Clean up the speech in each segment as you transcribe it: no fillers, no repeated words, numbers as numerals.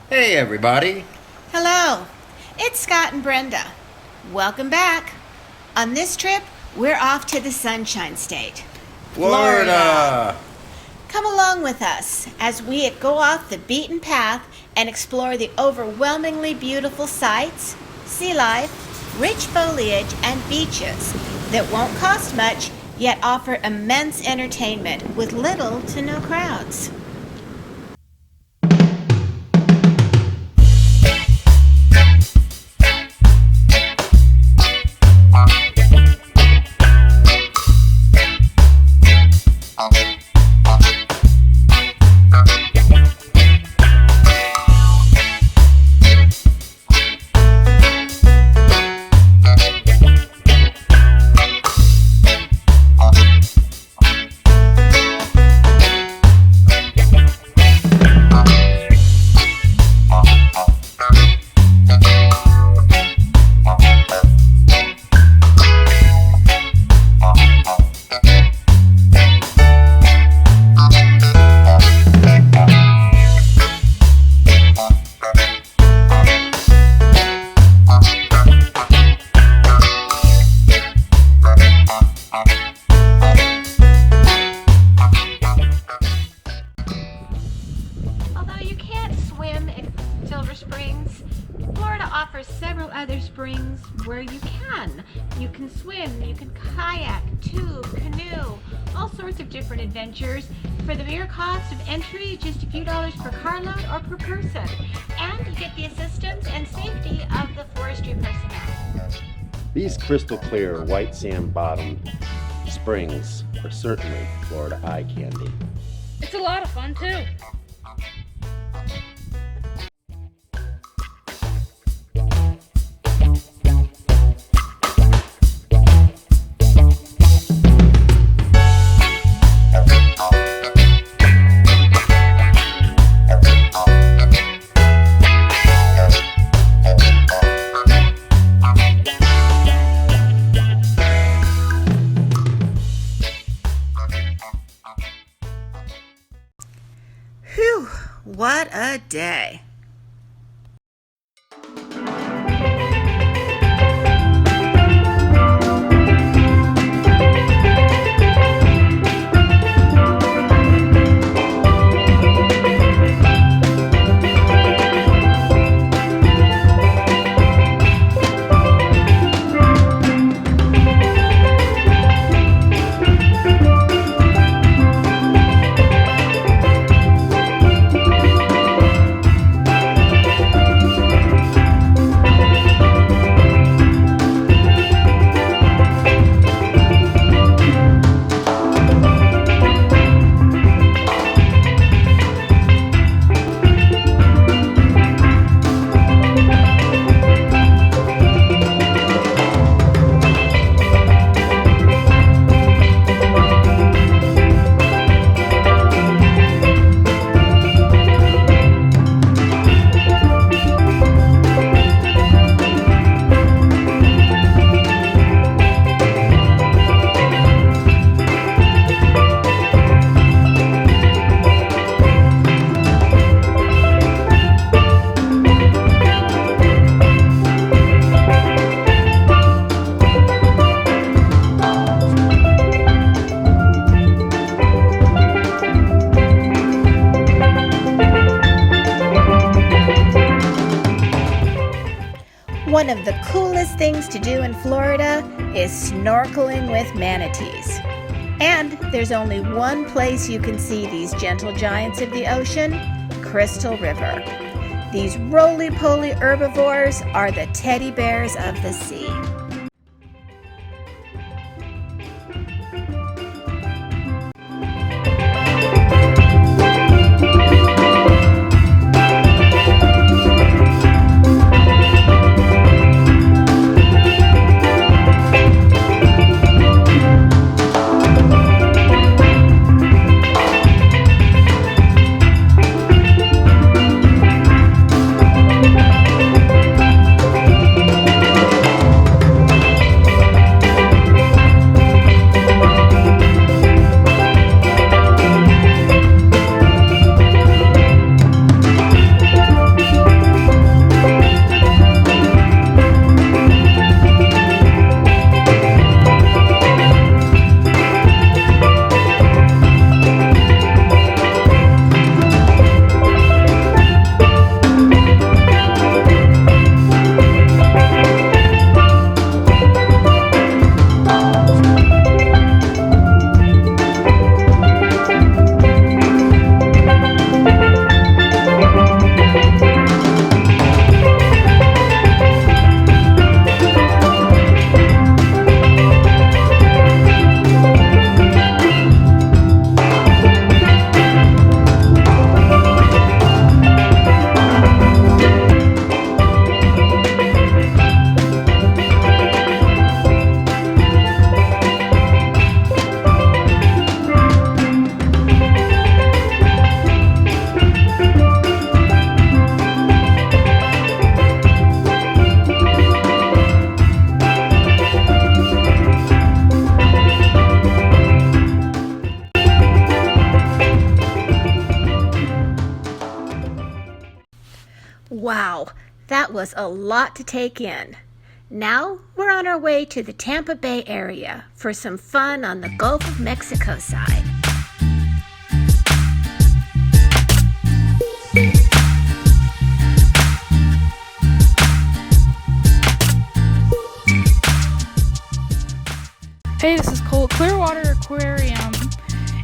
Hey everybody! Hello, it's Scott and Brenda. Welcome back. On this trip, we're off to the Sunshine State, Florida! Come along with us as we go off the beaten path and explore the overwhelmingly beautiful sights, sea life, rich foliage, and beaches that won't cost much yet offer immense entertainment with little to no crowds. Springs, Florida offers several other springs where you can swim, you can kayak, tube, canoe, all sorts of different adventures for the mere cost of entry, just a few dollars per carload or per person, and you get the assistance and safety of the forestry personnel. These crystal clear white sand bottom springs are certainly Florida eye candy. It's a lot of fun too. Whew, what a day. One of the coolest things to do in Florida is snorkeling with manatees. And there's only one place you can see these gentle giants of the ocean, Crystal River. These roly-poly herbivores are the teddy bears of the sea. Wow, that was a lot to take in. Now we're on our way to the Tampa Bay area for some fun on the Gulf of Mexico side. Hey, this is Cole. Clearwater Aquarium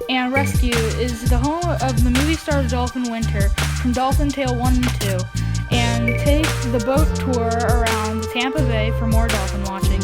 and Rescue is the home of the movie star Dolphin Winter from Dolphin Tale 1 and 2, and take the boat tour around the Tampa Bay for more dolphin watching.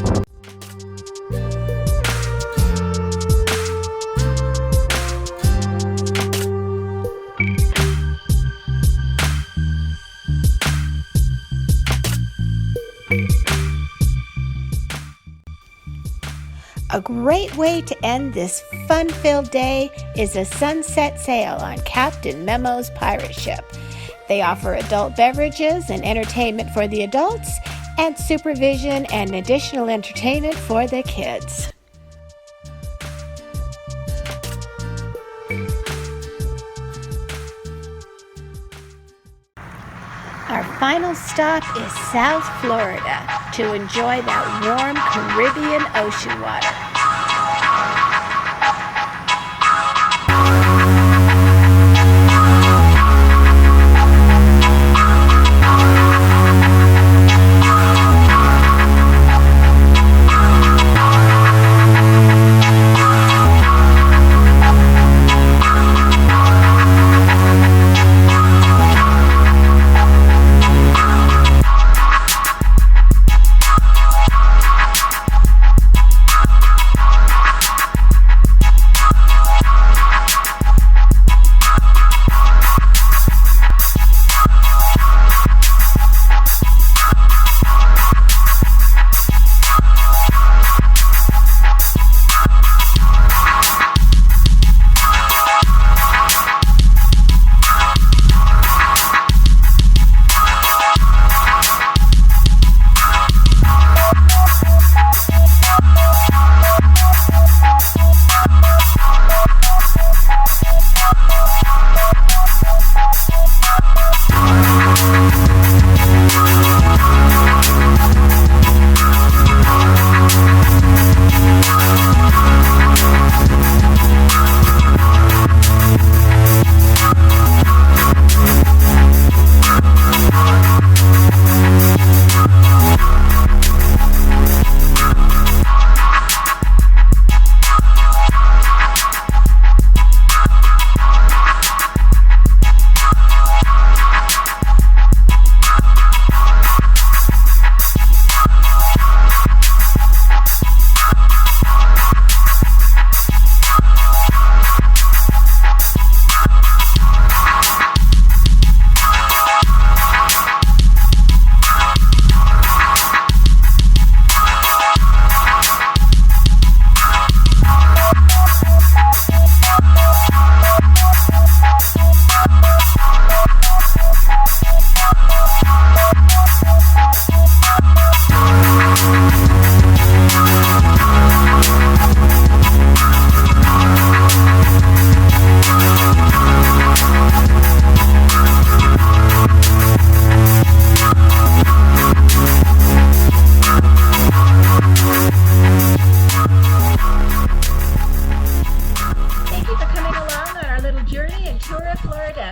A great way to end this fun-filled day is a sunset sail on Captain Memo's pirate ship. They offer adult beverages and entertainment for the adults, and supervision and additional entertainment for the kids. Our final stop is South Florida to enjoy that warm Caribbean ocean water.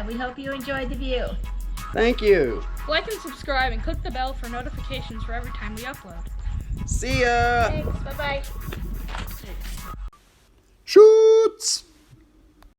We hope you enjoyed the view. Thank you. Like and subscribe and click the bell for notifications for every time we upload. See ya. Thanks. Bye-bye. Shoots.